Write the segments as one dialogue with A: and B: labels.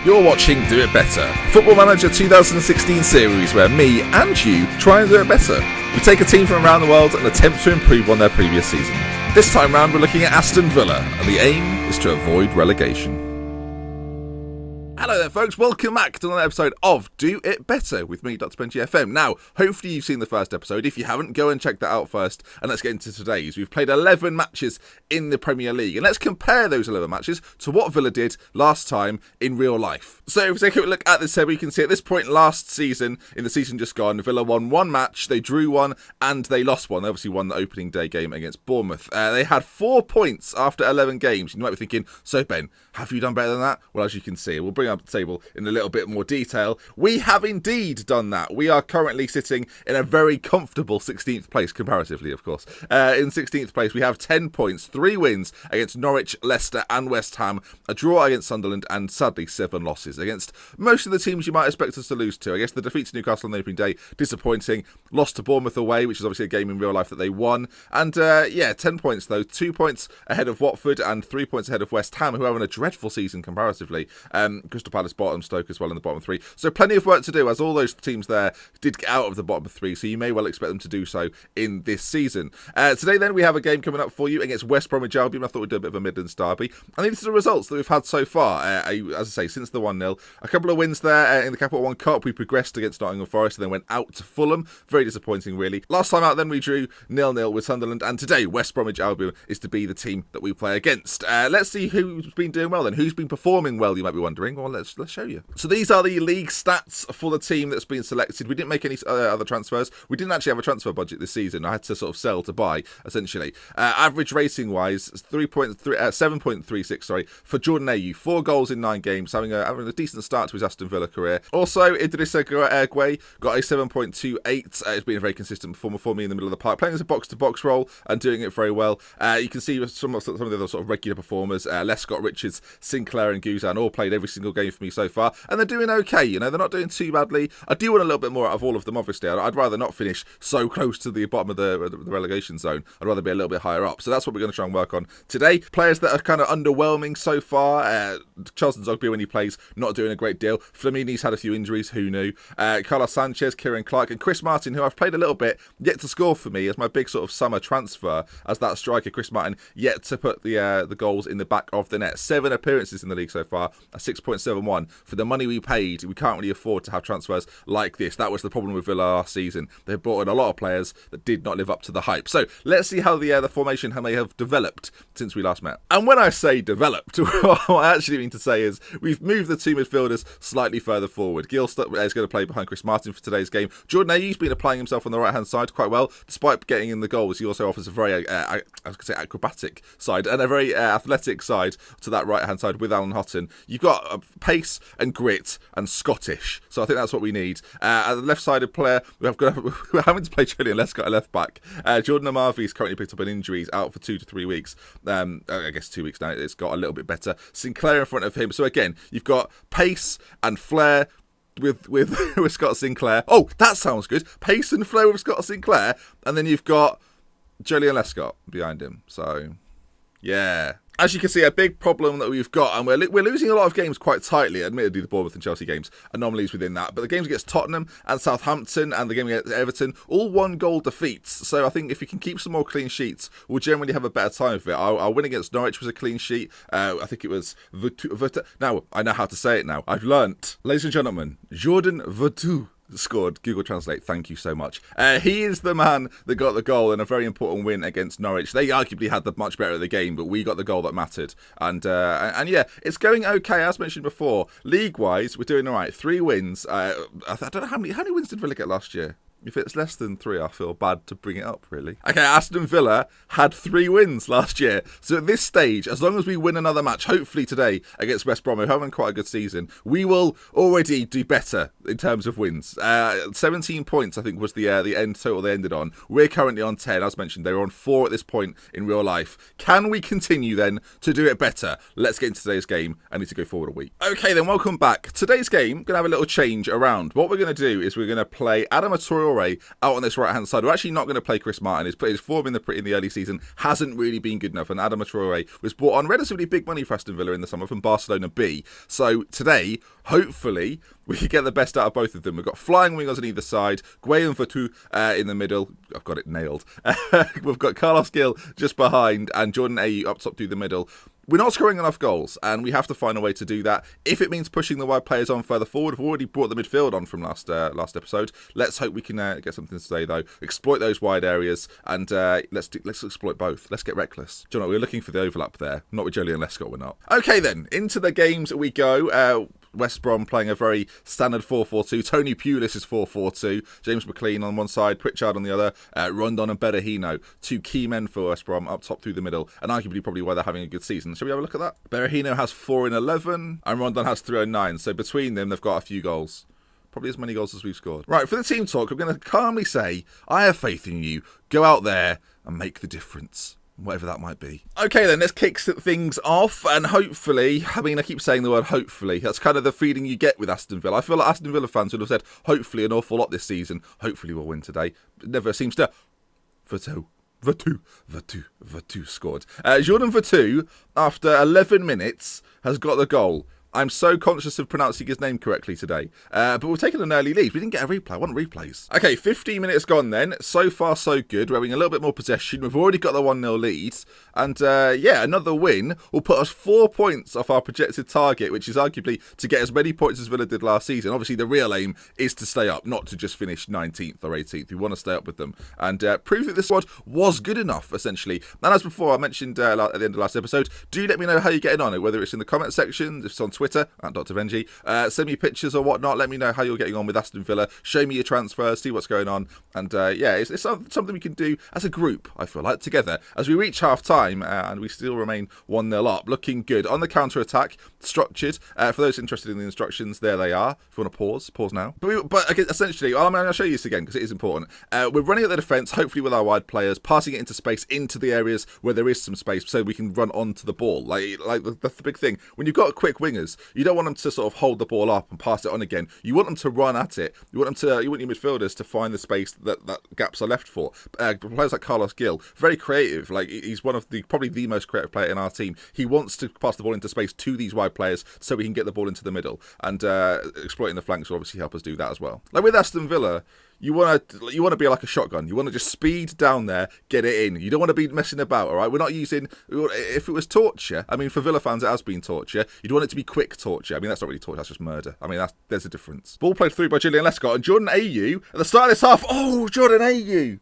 A: You're watching Do It Better, Football Manager 2016 series where me and you try and do it better. We take a team from around the world and attempt to improve on their previous season. This time round we're looking at Aston Villa and the aim is to avoid relegation. Hello there folks, welcome back to another episode of Do It Better with me, Dr. Benji FM. Now, hopefully you've seen the first episode. If you haven't, go and check that out first. And let's get into today's. We've played 11 matches in the Premier League. And let's compare those 11 matches to what Villa did last time in real life. So if we take a look at this table, you can see at this point last season, in the season just gone, Villa won one match, they drew one, and they lost one. They obviously won the opening day game against Bournemouth. They had 4 points after 11 games. You might be thinking, so Ben, have you done better than that? Well, as you can see, we'll bring up the table in a little bit more detail. We have indeed done that. We are currently sitting in a very comfortable 16th place, comparatively, of course. In 16th place, we have 10 points, 3 wins against Norwich, Leicester and West Ham, a draw against Sunderland, and sadly 7 losses against most of the teams you might expect us to lose to. I guess the defeat to Newcastle on the opening day, disappointing. Lost to Bournemouth away, which is obviously a game in real life that they won. And 10 points though, 2 points ahead of Watford and 3 points ahead of West Ham, who are having a dreadful season comparatively. Crystal Palace bottom, Stoke as well in the bottom 3. So plenty of work to do, as all those teams there did get out of the bottom 3, so you may well expect them to do so in this season. Today then we have a game coming up for you against West Bromwich Albion. I thought we'd do a bit of a Midlands derby. And these are the results that we've had so far. As I say, since the 1-0. A couple of wins there in the Capital One Cup. We progressed against Nottingham Forest and then went out to Fulham. Very disappointing, really. Last time out then we drew 0-0 with Sunderland, and today West Bromwich Albion is to be the team that we play against. Let's see who's been doing well then. Who's been performing well, you might be wondering. Well, let's show you. So these are the league stats for the team that's been selected. We didn't make any other transfers. We didn't actually have a transfer budget this season. I had to sort of sell to buy, essentially. Average rating wise, 7.36, sorry, for Jordan Ayew. 4 goals in 9 games, having a decent start to his Aston Villa career. Also, Idrissa Gueye got a 7.28. It's been a very consistent performer for me in the middle of the park, playing as a box-to-box role and doing it very well. You can see some of the other sort of regular performers, Lescott, Richards, Sinclair and Guzan all played every single game for me so far, and they're doing okay. You know, they're not doing too badly. I do want a little bit more out of all of them, obviously. I'd rather not finish so close to the bottom of the relegation zone. I'd rather be a little bit higher up. So that's what we're going to try and work on today. Players that are kind of underwhelming so far. Charlton Zogby, when he plays, not doing a great deal. Flamini's had a few injuries, who knew? Carlos Sanchez, Kieran Clark and Chris Martin, who I've played a little bit, yet to score for me as my big sort of summer transfer as that striker. Chris Martin yet to put the goals in the back of the net. 7 appearances in the league so far, a 6.71. For the money we paid, we can't really afford to have transfers like this. That was the problem with Villa last season. They brought in a lot of players that did not live up to the hype. So let's see how the formation may have developed since we last met. And when I say developed, what I actually mean to say is we've moved the 2 midfielders slightly further forward. Gil is going to play behind Chris Martin for today's game. Jordan Ayew's been applying himself on the right-hand side quite well. Despite getting in the goals, he also offers a very acrobatic side and a very athletic side to that right-hand side with Alan Houghton. You've got pace and grit and Scottish. So I think that's what we need. At the left-sided player, we're having to play Julian Lescott at left-back. Jordan Amavi's currently picked up an injury. He's out for 2 to 3 weeks. I guess 2 weeks now. It's got a little bit better. Sinclair in front of him. So again, you've got pace and flair with Scott Sinclair. Oh, that sounds good. Pace and flair with Scott Sinclair. And then you've got Julian Lescott behind him. So, yeah. As you can see, a big problem that we've got, and we're losing a lot of games quite tightly. Admittedly, the Bournemouth and Chelsea games, anomalies within that. But the games against Tottenham and Southampton and the game against Everton, all 1-goal defeats. So I think if you can keep some more clean sheets, we'll generally have a better time of it. Our win against Norwich was a clean sheet. I think it was Now, I know how to say it now. I've learnt. Ladies and gentlemen, Jordan Vertu scored. Google Translate, thank you so much. He is the man that got the goal in a very important win against Norwich. They arguably had the much better of the game, but we got the goal that mattered. And yeah, it's going okay, as mentioned before. League-wise, we're doing all right. 3 wins. I don't know how many wins did Villa get last year? If it's less than 3, I feel bad to bring it up, really. Okay, Aston Villa had 3 wins last year. So at this stage, as long as we win another match, hopefully today against West Brom, we're having quite a good season, we will already do better in terms of wins. 17 points, I think, was the end total they ended on. We're currently on 10, as mentioned. They were on 4 at this point in real life. Can we continue then to do it better? Let's get into today's game. I need to go forward a week. Okay, then welcome back. Today's game, going to have a little change around. What we're going to do is we're going to play Adama Traore Traore out on this right-hand side. We're actually not going to play Chris Martin. His form in the early season hasn't really been good enough, and Adama Traore was bought on relatively big money for Aston Villa in the summer from Barcelona B. So today, hopefully, we can get the best out of both of them. We've got flying wingers on either side, Gueye and Vertu in the middle. I've got it nailed. We've got Carlos Gil just behind and Jordan Ayew up top through the middle. We're not scoring enough goals, and we have to find a way to do that. If it means pushing the wide players on further forward, we've already brought the midfield on from last episode. Let's hope we can get something today, though. Exploit those wide areas, and let's exploit both. Let's get reckless. Do you know, we're looking for the overlap there. Not with Joleon Lescott, we're not. Okay, then. Into the games we go. West Brom playing a very standard 4-4-2. Tony Pulis is 4-4-2. James McLean on one side, Pritchard on the other. Rondon and Berahino, two key men for West Brom up top through the middle, and arguably probably why they're having a good season. Shall we have a look at that? Berahino has 4 in 11, and Rondon has 3 in 9. So between them, they've got a few goals. Probably as many goals as we've scored. Right, for the team talk, I'm going to calmly say, I have faith in you. Go out there and make the difference. Whatever that might be. Okay then, let's kick things off, and hopefully, I mean, I keep saying the word hopefully, that's kind of the feeling you get with Aston Villa. I feel like Aston Villa fans would have said hopefully an awful lot this season. Hopefully we'll win today. It never seems to. Vertu scored. Jordan Vertu, after 11 minutes, has got the goal. I'm so conscious of pronouncing his name correctly today. But we've taken an early lead. We didn't get a replay. I want replays. Okay, 15 minutes gone then. So far, so good. We're having a little bit more possession. We've already got the 1-0 lead. And yeah, another win will put us 4 points off our projected target, which is arguably to get as many points as Villa did last season. Obviously, the real aim is to stay up, not to just finish 19th or 18th. We want to stay up with them and prove that this squad was good enough, essentially. And as before, I mentioned at the end of the last episode, do let me know how you're getting on it, whether it's in the comment section, if it's on Twitter, at Dr. Venji. Send me pictures or whatnot. Let me know how you're getting on with Aston Villa. Show me your transfers, see what's going on. And yeah, it's something we can do as a group, I feel like, together. As we reach half-time, and we still remain 1-0 up. Looking good. On the counter-attack, structured. For those interested in the instructions, there they are. If you want to pause now. But again, essentially, I'll show you this again, because it is important. We're running at the defence, hopefully with our wide players, passing it into space, into the areas where there is some space, so we can run onto the ball. Like that's the big thing. When you've got quick wingers, you don't want them to sort of hold the ball up and pass it on again. You want them to run at it. You want your midfielders to find the space that gaps are left for. Players like Carlos Gil, very creative. Like, he's one of probably the most creative player in our team. He wants to pass the ball into space to these wide players so we can get the ball into the middle. And exploiting the flanks will obviously help us do that as well. Like with Aston Villa, you want to be like a shotgun. You want to just speed down there, get it in. You don't want to be messing about, all right? We're not using... If it was torture, I mean, for Villa fans, it has been torture. You'd want it to be quick torture. I mean, that's not really torture, that's just murder. I mean, there's a difference. Ball played through by Joleon Lescott, and Jordan Ayew, at the start of this half... Oh, Jordan Ayew!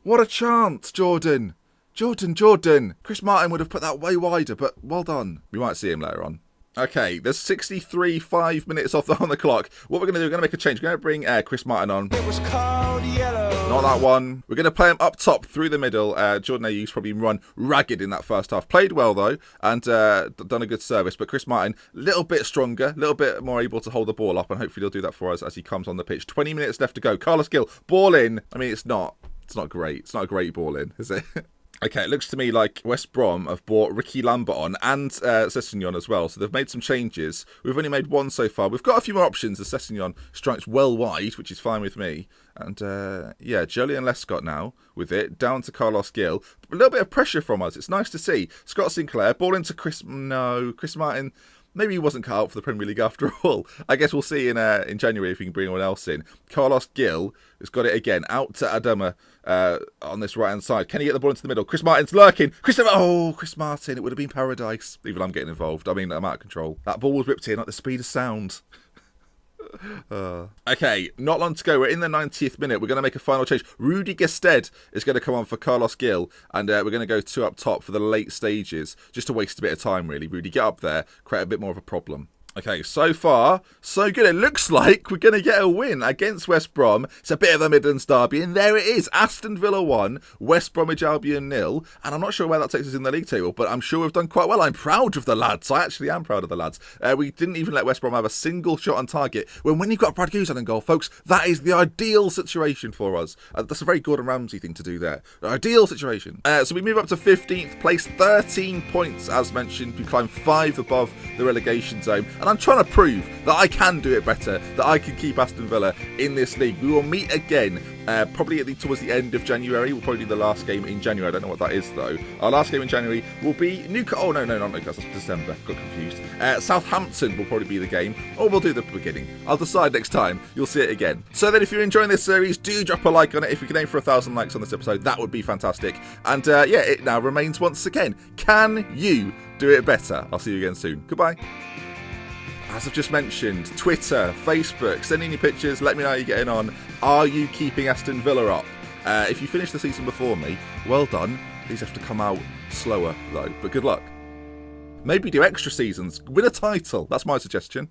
A: What a chance, Jordan. Jordan. Chris Martin would have put that way wider, but well done. We might see him later on. Okay, there's 5 minutes on the clock. What we're going to do, we're going to make a change. We're going to bring Chris Martin on. It was called yellow. Not that one. We're going to play him up top through the middle. Jordan Ayew's probably run ragged in that first half. Played well, though, and done a good service. But Chris Martin, a little bit stronger, a little bit more able to hold the ball up, and hopefully he'll do that for us as he comes on the pitch. 20 minutes left to go. Carlos Gil, ball in. I mean, it's not great. It's not a great ball in, is it? Okay, it looks to me like West Brom have brought Ricky Lambert on and Sessegnon as well. So they've made some changes. We've only made one so far. We've got a few more options. The Sessegnon strikes well wide, which is fine with me. And yeah, Joleon Lescott now with it. Down to Carlos Gil. A little bit of pressure from us. It's nice to see. Scott Sinclair, ball into Chris Martin. Maybe he wasn't cut out for the Premier League after all. I guess we'll see in January if we can bring anyone else in. Carlos Gil has got it again. Out to Adama on this right-hand side. Can he get the ball into the middle? Chris Martin's lurking. Chris Martin. It would have been paradise. Even I'm getting involved. I mean, I'm out of control. That ball was whipped in at the speed of sound. Okay, not long to go. We're in the 90th minute. We're going to make a final change. Rudy Gested is going to come on for Carlos Gil, and we're going to go 2 up top for the late stages, just to waste a bit of time, really. Rudy, get up there, create a bit more of a problem. Okay, so far, so good. It looks like we're going to get a win against West Brom. It's a bit of a Midlands derby, and there it is. Aston Villa 1, West Bromwich Albion 0. And I'm not sure where that takes us in the league table, but I'm sure we've done quite well. I'm proud of the lads. I actually am proud of the lads. We didn't even let West Brom have a single shot on target. When you've got Brad Guzan in goal, folks, that is the ideal situation for us. That's a very Gordon Ramsay thing to do there. The ideal situation. So we move up to 15th place, 13 points, as mentioned. We climb 5 above the relegation zone. And I'm trying to prove that I can do it better, that I can keep Aston Villa in this league. We will meet again, probably towards the end of January. We'll probably do the last game in January. I don't know what that is, though. Our last game in January will be Newcastle. Oh, no, not Newcastle. That's December. Got confused. Southampton will probably be the game, or we'll do the beginning. I'll decide next time. You'll see it again. So then, if you're enjoying this series, do drop a like on it. If we can aim for 1,000 likes on this episode, that would be fantastic. And it now remains once again. Can you do it better? I'll see you again soon. Goodbye. As I've just mentioned, Twitter, Facebook, send in your pictures, let me know how you're getting on. Are you keeping Aston Villa up? If you finish the season before me, well done. These have to come out slower though, but good luck. Maybe do extra seasons, win a title, that's my suggestion.